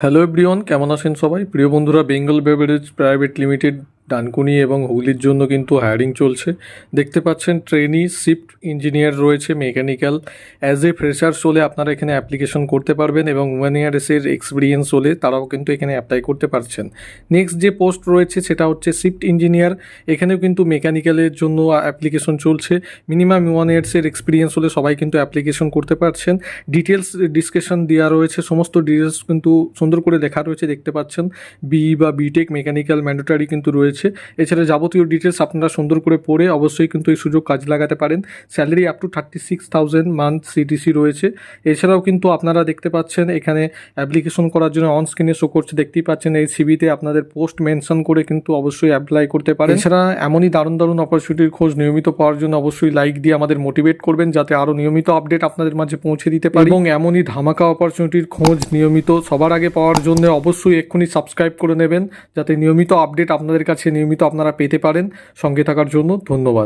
Hello everyone, কেমন আছেন সবাই? প্রিয় বন্ধুরা, Bengal beverage private limited Dankuni এবং হুগলির জন্য কিন্তু হায়ারিং চলছে। দেখতে পাচ্ছেন ট্রেনি শিফট ইঞ্জিনিয়ার রয়েছে মেকানিক্যাল। অ্যাজ এ ফ্রেশার্স হলে আপনারা এখানে অ্যাপ্লিকেশন করতে পারবেন এবং 1 ইয়ার্সের এক্সপিরিয়েন্স হলে তারাও কিন্তু এখানে অ্যাপ্লাই করতে পারছেন। নেক্সট যে পোস্ট রয়েছে সেটা হচ্ছে শিফট ইঞ্জিনিয়ার। এখানেও কিন্তু মেকানিক্যালের জন্য অ্যাপ্লিকেশন চলছে। মিনিমাম 1 ইয়ার্সের এক্সপিরিয়েন্স হলে সবাই কিন্তু অ্যাপ্লিকেশন করতে পারছেন। ডিটেলস ডিসকাশন দেওয়া রয়েছে, সমস্ত ডিটেলস কিন্তু সুন্দর করে লেখা রয়েছে, দেখতে পাচ্ছেন। বিই বা বিটেক মেকানিক্যাল ম্যান্ডেটরি কিন্তু রয়েছে। এছাড়া যাবতীয় ডিটেলস আপনারা সুন্দর করে পড়ে অবশ্যই কিন্তু এই সুযোগ কাজে লাগাতে পারেন। Salary up to 36,000 month CTC রয়েছে। এছাড়াও কিন্তু আপনারা দেখতে পাচ্ছেন এখানে অ্যাপ্লিকেশন করার জন্য অন স্ক্রিনে শো করছে, দেখতেই পাচ্ছেন। এই সিভিতে আপনাদের পোস্ট মেনশন করে কিন্তু অবশ্যই অ্যাপ্লাই করতে পারেন। এছাড়া এমনই দারুণ দারুণ অপরচুনিটির খোঁজ নিয়মিত পাওয়ার জন্য অবশ্যই লাইক দিয়ে আমাদের মোটিভেট করবেন, যাতে আরও নিয়মিত আপডেট আপনাদের মাঝে পৌঁছে দিতে পারি। এবং এমনই ধামাকা অপরচুনিটির খোঁজ নিয়মিত সবার আগে পাওয়ার জন্য অবশ্যই এক্ষুনি সাবস্ক্রাইব করে নেবেন, যাতে নিয়মিত আপডেট আপনাদের কাছে নিয়মিত আপনারা পেতে পারেন। সঙ্গে থাকার জন্য ধন্যবাদ।